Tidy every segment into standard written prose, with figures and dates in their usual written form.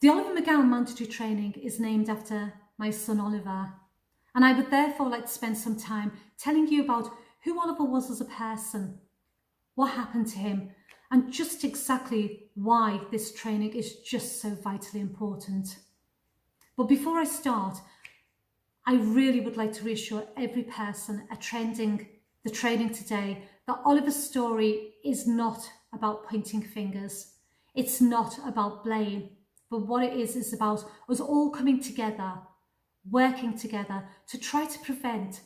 The Oliver McGowan mandatory training is named after my son Oliver, and I would therefore like to spend some time telling you about who Oliver was as a person, what happened to him, and just exactly why this training is just so vitally important. But before I start, I really would like to reassure every person attending the training today that Oliver's story is not about pointing fingers. It's not about blame, but what it is about us all coming together, working together to try to prevent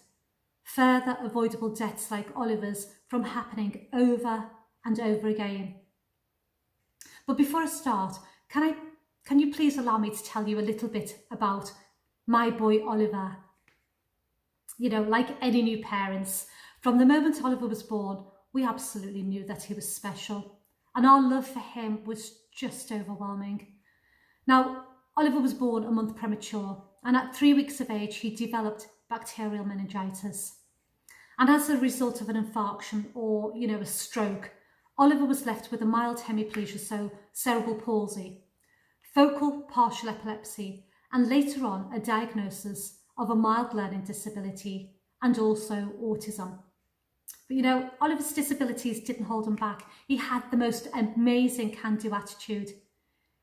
further avoidable deaths like Oliver's from happening over and over again. But before I start, can you please allow me to tell you a little bit about my boy Oliver? You know, like any new parents, from the moment Oliver was born, we absolutely knew that he was special, and our love for him was just overwhelming. Now, Oliver was born a month premature, and at 3 weeks of age, he developed bacterial meningitis. And as a result of an infarction or, a stroke, Oliver was left with a mild hemiplegia, so cerebral palsy, focal partial epilepsy, and later on a diagnosis of a mild learning disability and also autism. But Oliver's disabilities didn't hold him back. He had the most amazing can-do attitude.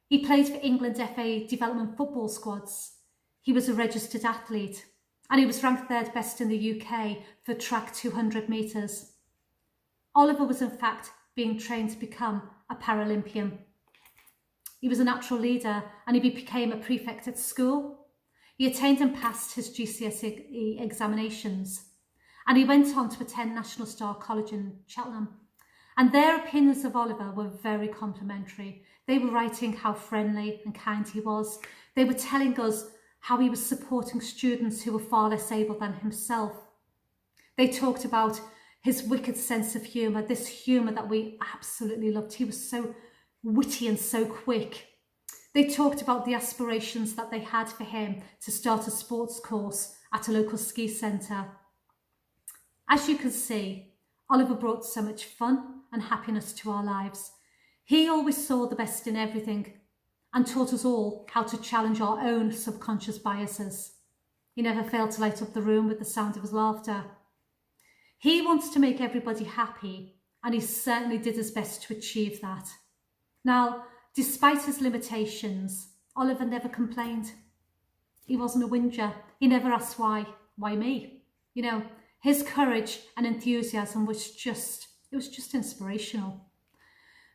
He played for England FA development football squads. He was a registered athlete, and he was ranked third best in the UK for track 200 metres. Oliver was in fact being trained to become a Paralympian. He was a natural leader, and he became a prefect at school. He attained and passed his GCSE examinations, and he went on to attend National Star College in Cheltenham. And their opinions of Oliver were very complimentary. They were writing how friendly and kind he was. They were telling us how he was supporting students who were far less able than himself. They talked about his wicked sense of humour, this humour that we absolutely loved. He was so witty and so quick. They talked about the aspirations that they had for him to start a sports course at a local ski centre. As you can see, Oliver brought so much fun and happiness to our lives. He always saw the best in everything and taught us all how to challenge our own subconscious biases. He never failed to light up the room with the sound of his laughter. He wants to make everybody happy, and he certainly did his best to achieve that. Now, despite his limitations, Oliver never complained. He wasn't a whinger. He never asked why me? His courage and enthusiasm was just inspirational.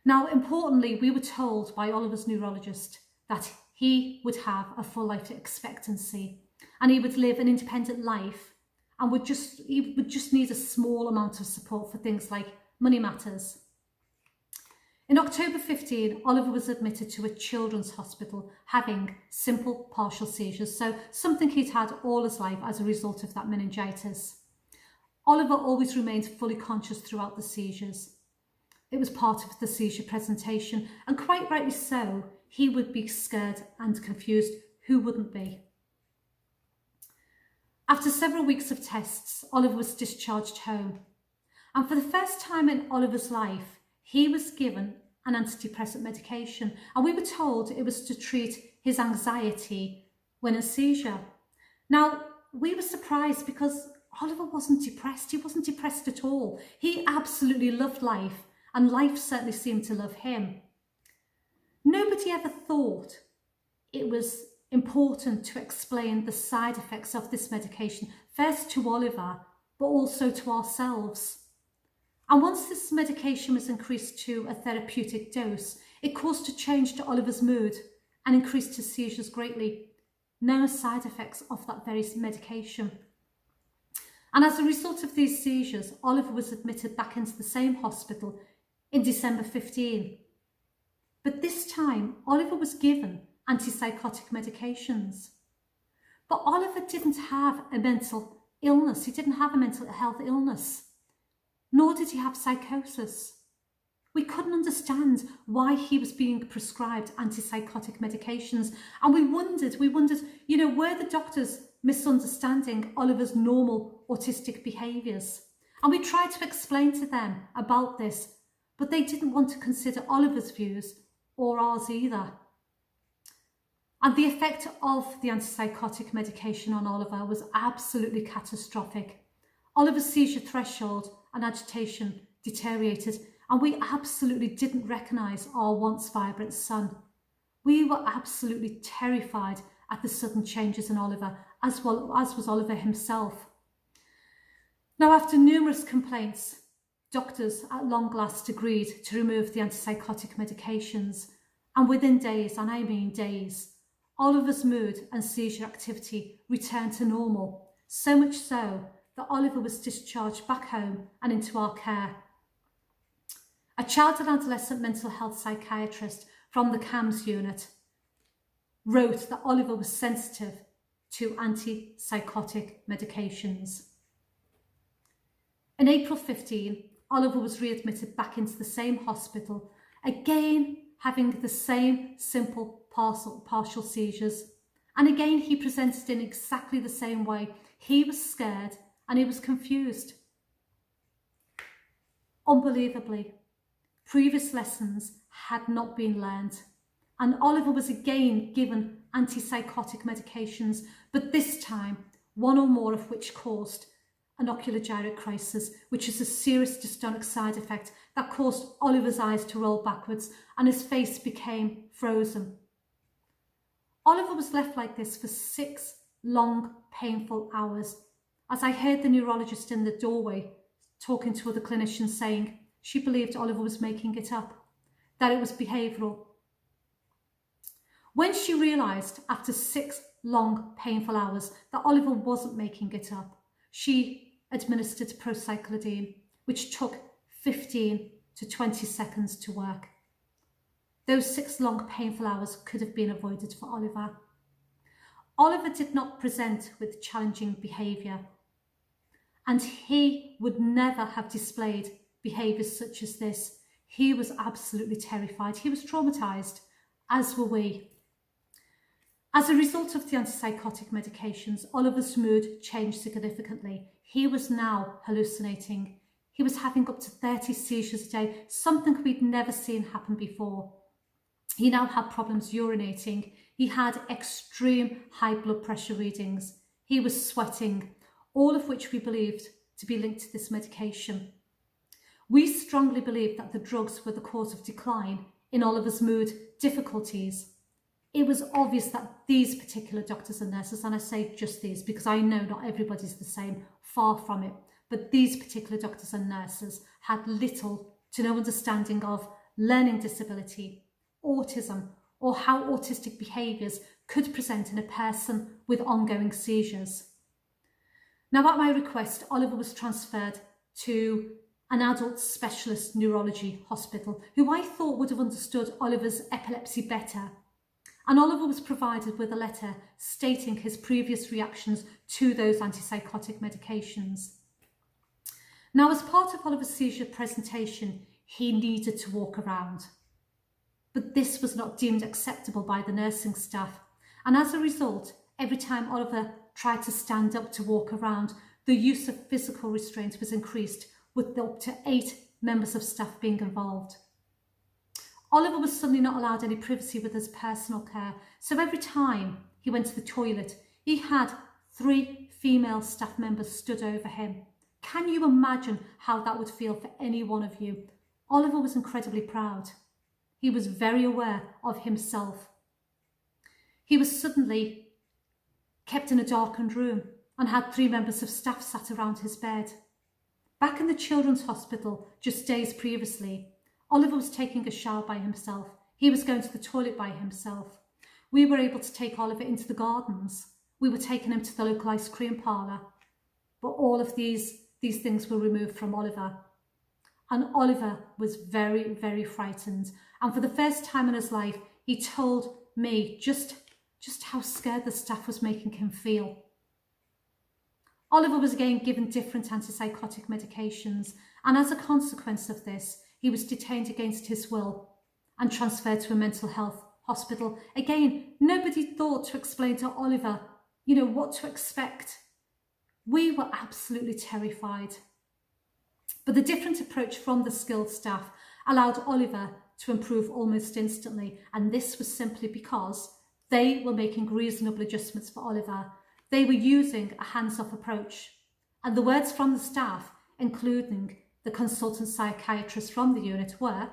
Now, importantly, we were told by Oliver's neurologist that he would have a full life expectancy and he would live an independent life and he would just need a small amount of support for things like money matters. In October 15, Oliver was admitted to a children's hospital having simple partial seizures, so something he'd had all his life as a result of that meningitis. Oliver always remained fully conscious throughout the seizures. It was part of the seizure presentation, and quite rightly so, he would be scared and confused. Who wouldn't be? After several weeks of tests, Oliver was discharged home. And for the first time in Oliver's life, he was given an antidepressant medication, and we were told it was to treat his anxiety when in seizure. Now, we were surprised because Oliver wasn't depressed. He wasn't depressed at all. He absolutely loved life, and life certainly seemed to love him. Nobody ever thought it was important to explain the side effects of this medication, first to Oliver, but also to ourselves. And once this medication was increased to a therapeutic dose, it caused a change to Oliver's mood and increased his seizures greatly. No side effects of that very medication. And as a result of these seizures, Oliver was admitted back into the same hospital in December 15. But this time, Oliver was given antipsychotic medications. But Oliver didn't have a mental illness. He didn't have a mental health illness, nor did he have psychosis. We couldn't understand why he was being prescribed antipsychotic medications. And we wondered, were the doctors misunderstanding Oliver's normal autistic behaviours? And we tried to explain to them about this, but they didn't want to consider Oliver's views or ours either. And the effect of the antipsychotic medication on Oliver was absolutely catastrophic. Oliver's seizure threshold and agitation deteriorated, and we absolutely didn't recognise our once vibrant son. We were absolutely terrified at the sudden changes in Oliver, as was Oliver himself. Now, after numerous complaints, doctors at long last agreed to remove the antipsychotic medications, and within days, and I mean days, Oliver's mood and seizure activity returned to normal, so much so that Oliver was discharged back home and into our care. A child and adolescent mental health psychiatrist from the CAMS unit wrote that Oliver was sensitive to antipsychotic medications. In April 15, Oliver was readmitted back into the same hospital, again having the same simple partial seizures. And again, he presented in exactly the same way. He was scared and he was confused. Unbelievably, previous lessons had not been learned, and Oliver was again given antipsychotic medications, but this time one or more of which caused an ocular gyrate crisis, which is a serious dystonic side effect that caused Oliver's eyes to roll backwards and his face became frozen. Oliver was left like this for 6 long, painful hours, as I heard the neurologist in the doorway talking to other clinicians saying she believed Oliver was making it up, that it was behavioural. When she realised after 6 long, painful hours that Oliver wasn't making it up, she administered procyclidine, which took 15 to 20 seconds to work. Those 6 long, painful hours could have been avoided for Oliver. Oliver did not present with challenging behaviour, and he would never have displayed behaviours such as this. He was absolutely terrified. He was traumatised, as were we. As a result of the antipsychotic medications, Oliver's mood changed significantly. He was now hallucinating. He was having up to 30 seizures a day, something we'd never seen happen before. He now had problems urinating. He had extreme high blood pressure readings. He was sweating, all of which we believed to be linked to this medication. We strongly believed that the drugs were the cause of decline in Oliver's mood difficulties. It was obvious that these particular doctors and nurses, and I say just these because I know not everybody's the same, far from it, but these particular doctors and nurses had little to no understanding of learning disability, autism, or how autistic behaviours could present in a person with ongoing seizures. Now, at my request, Oliver was transferred to an adult specialist neurology hospital who I thought would have understood Oliver's epilepsy better. And Oliver was provided with a letter stating his previous reactions to those antipsychotic medications. Now, as part of Oliver's seizure presentation, he needed to walk around. But this was not deemed acceptable by the nursing staff. And as a result, every time Oliver tried to stand up to walk around, the use of physical restraint was increased, with up to 8 members of staff being involved. Oliver was suddenly not allowed any privacy with his personal care, so every time he went to the toilet, he had 3 female staff members stood over him. Can you imagine how that would feel for any one of you? Oliver was incredibly proud. He was very aware of himself. He was suddenly kept in a darkened room and had 3 members of staff sat around his bed. Back in the children's hospital just days previously, Oliver was taking a shower by himself. He was going to the toilet by himself. We were able to take Oliver into the gardens. We were taking him to the local ice cream parlour. But all of these things were removed from Oliver. And Oliver was very, very frightened. And for the first time in his life, he told me just how scared the staff was making him feel. Oliver was again given different antipsychotic medications, and as a consequence of this, he was detained against his will and transferred to a mental health hospital. Again, nobody thought to explain to Oliver, what to expect. We were absolutely terrified. But the different approach from the skilled staff allowed Oliver to improve almost instantly, and this was simply because They were making reasonable adjustments for Oliver. They were using a hands-off approach. And the words from the staff, including the consultant psychiatrist from the unit, were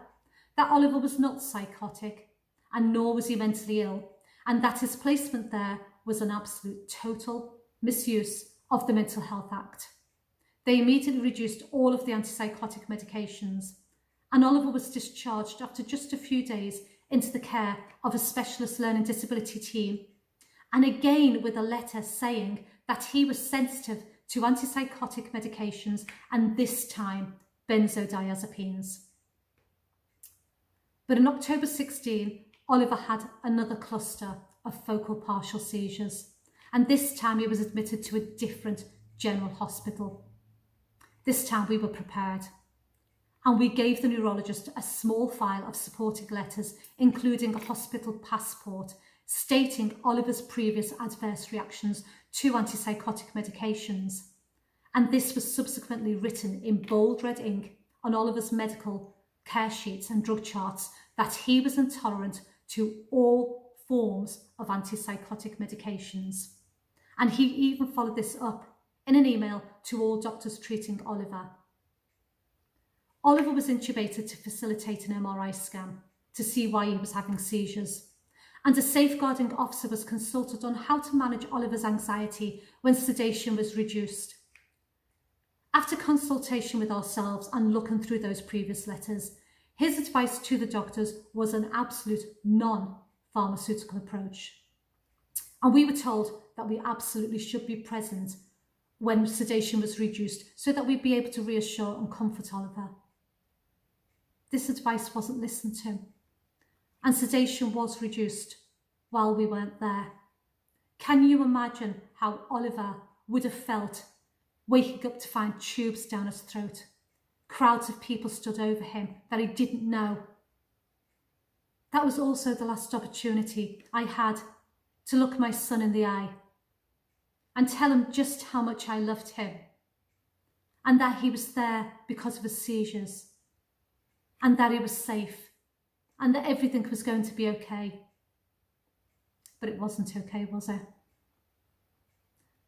that Oliver was not psychotic, and nor was he mentally ill, and that his placement there was an absolute total misuse of the Mental Health Act. They immediately reduced all of the antipsychotic medications, and Oliver was discharged after just a few days into the care of a specialist learning disability team, and again with a letter saying that he was sensitive to antipsychotic medications, and this time benzodiazepines. But in October 16, Oliver had another cluster of focal partial seizures, and this time he was admitted to a different general hospital. This time we were prepared, and we gave the neurologist a small file of supporting letters, including a hospital passport stating Oliver's previous adverse reactions to antipsychotic medications. And this was subsequently written in bold red ink on Oliver's medical care sheets and drug charts that he was intolerant to all forms of antipsychotic medications. And he even followed this up in an email to all doctors treating Oliver. Oliver was intubated to facilitate an MRI scan to see why he was having seizures, and a safeguarding officer was consulted on how to manage Oliver's anxiety when sedation was reduced. After consultation with ourselves and looking through those previous letters, his advice to the doctors was an absolute non-pharmaceutical approach. And we were told that we absolutely should be present when sedation was reduced so that we'd be able to reassure and comfort Oliver. This advice wasn't listened to, and sedation was reduced while we weren't there. Can you imagine how Oliver would have felt waking up to find tubes down his throat, crowds of people stood over him that he didn't know? That was also the last opportunity I had to look my son in the eye and tell him just how much I loved him, and that he was there because of his seizures, and that he was safe, and that everything was going to be okay. But it wasn't okay, was it?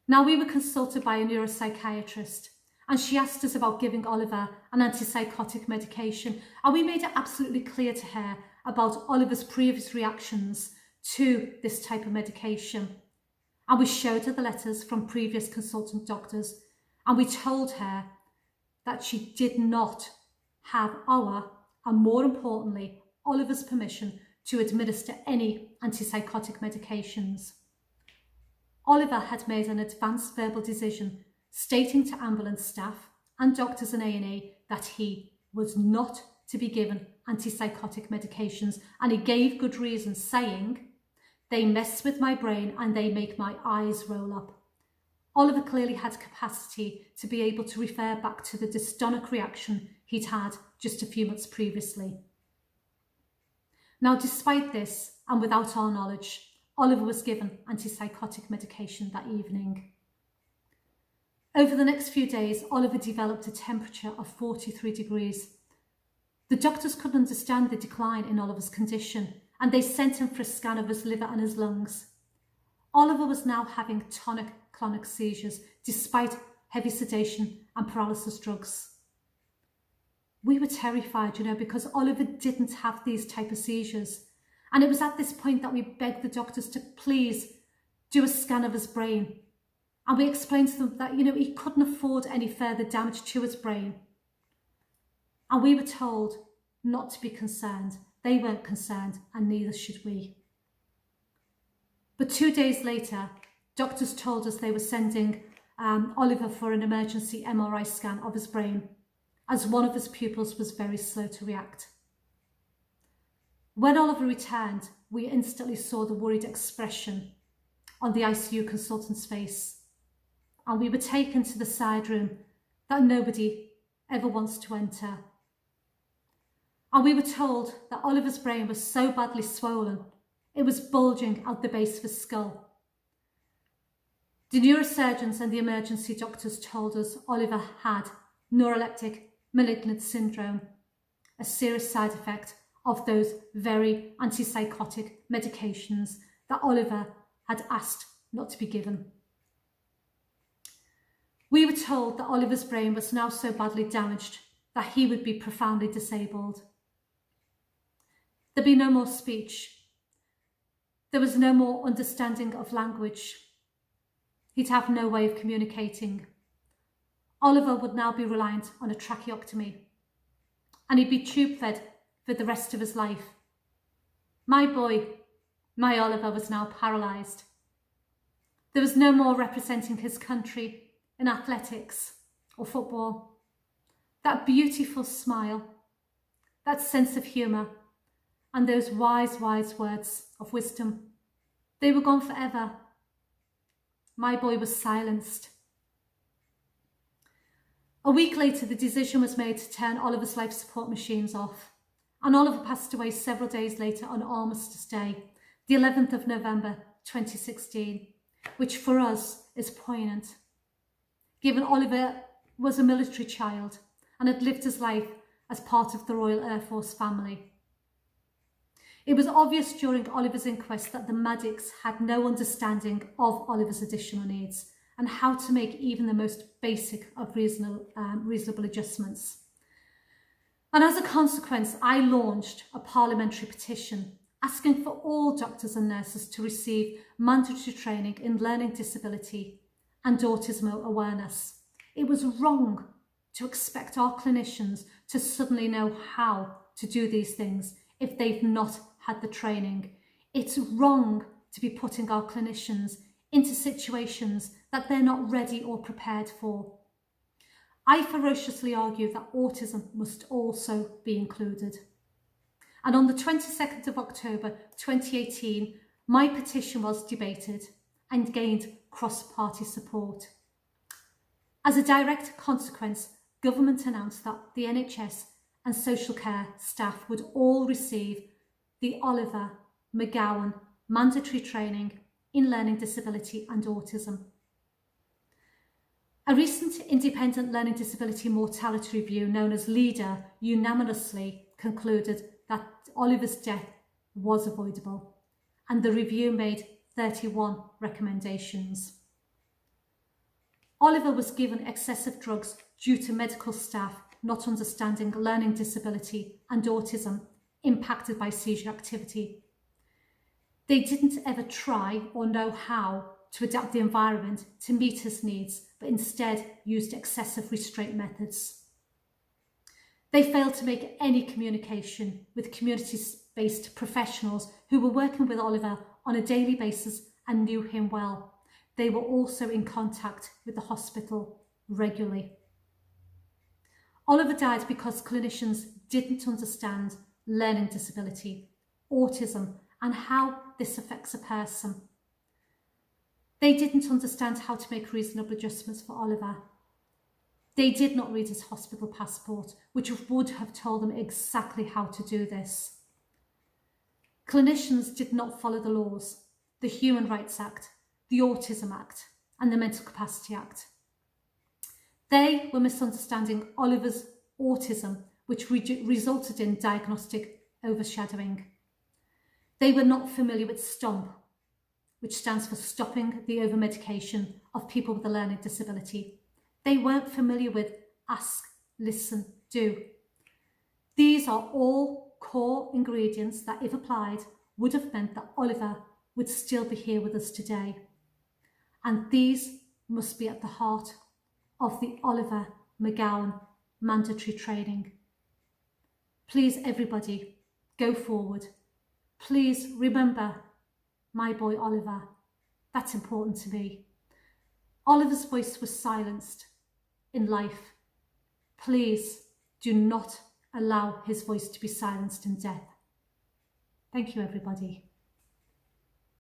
Now, we were consulted by a neuropsychiatrist, and she asked us about giving Oliver an antipsychotic medication, and we made it absolutely clear to her about Oliver's previous reactions to this type of medication. And we showed her the letters from previous consultant doctors, and we told her that she did not have our, and more importantly, Oliver's permission to administer any antipsychotic medications. Oliver had made an advanced verbal decision stating to ambulance staff and doctors in A&E that he was not to be given antipsychotic medications, and he gave good reasons, saying, "They mess with my brain and they make my eyes roll up." Oliver clearly had capacity to be able to refer back to the dystonic reaction he'd had just a few months previously. Now, despite this, and without our knowledge, Oliver was given antipsychotic medication that evening. Over the next few days, Oliver developed a temperature of 43 degrees. The doctors couldn't understand the decline in Oliver's condition, and they sent him for a scan of his liver and his lungs. Oliver was now having tonic-clonic seizures despite heavy sedation and paralysis drugs. We were terrified, because Oliver didn't have these type of seizures. And it was at this point that we begged the doctors to please do a scan of his brain. And we explained to them that, he couldn't afford any further damage to his brain. And we were told not to be concerned. They weren't concerned, and neither should we. But 2 days later, doctors told us they were sending Oliver for an emergency MRI scan of his brain, as one of his pupils was very slow to react. When Oliver returned, we instantly saw the worried expression on the ICU consultant's face, and we were taken to the side room that nobody ever wants to enter. And we were told that Oliver's brain was so badly swollen, it was bulging out the base of his skull. The neurosurgeons and the emergency doctors told us Oliver had neuroleptic malignant syndrome, a serious side effect of those very antipsychotic medications that Oliver had asked not to be given. We were told that Oliver's brain was now so badly damaged that he would be profoundly disabled. There'd be no more speech. There was no more understanding of language. He'd have no way of communicating. Oliver would now be reliant on a tracheotomy, and he'd be tube fed for the rest of his life. My boy, my Oliver, was now paralysed. There was no more representing his country in athletics or football. That beautiful smile, that sense of humour, and those wise words of wisdom, they were gone forever. My boy was silenced. A week later, the decision was made to turn Oliver's life support machines off, and Oliver passed away several days later on Armistice Day, the 11th of November 2016, which for us is poignant, given Oliver was a military child and had lived his life as part of the Royal Air Force family. It was obvious during Oliver's inquest that the medics had no understanding of Oliver's additional needs and how to make even the most basic of reasonable adjustments. And as a consequence, I launched a parliamentary petition asking for all doctors and nurses to receive mandatory training in learning disability and autism awareness. It was wrong to expect our clinicians to suddenly know how to do these things if they've not had the training. It's wrong to be putting our clinicians into situations that they're not ready or prepared for. I ferociously argue that autism must also be included. And on the 22nd of October 2018, my petition was debated and gained cross-party support. As a direct consequence, government announced that the NHS and social care staff would all receive the Oliver McGowan mandatory training in learning disability and autism. A recent independent learning disability mortality review known as LEADER unanimously concluded that Oliver's death was avoidable, and the review made 31 recommendations. Oliver was given excessive drugs due to medical staff not understanding learning disability and autism impacted by seizure activity. They didn't ever try or know how to adapt the environment to meet his needs, but instead used excessive restraint methods. They failed to make any communication with community-based professionals who were working with Oliver on a daily basis and knew him well. They were also in contact with the hospital regularly. Oliver died because clinicians didn't understand learning disability, autism, and how this affects a person. They didn't understand how to make reasonable adjustments for Oliver. They did not read his hospital passport, which would have told them exactly how to do this. Clinicians did not follow the laws, the Human Rights Act, the Autism Act, and the Mental Capacity Act. They were misunderstanding Oliver's autism, which resulted in diagnostic overshadowing. They were not familiar with STOMP, which stands for Stopping the Overmedication of People with a Learning Disability. They weren't familiar with Ask, Listen, Do. These are all core ingredients that, if applied, would have meant that Oliver would still be here with us today. And these must be at the heart of the Oliver McGowan mandatory training. Please, everybody, go forward. Please remember my boy Oliver. That's important to me. Oliver's voice was silenced in life. Please do not allow his voice to be silenced in death. Thank you, everybody.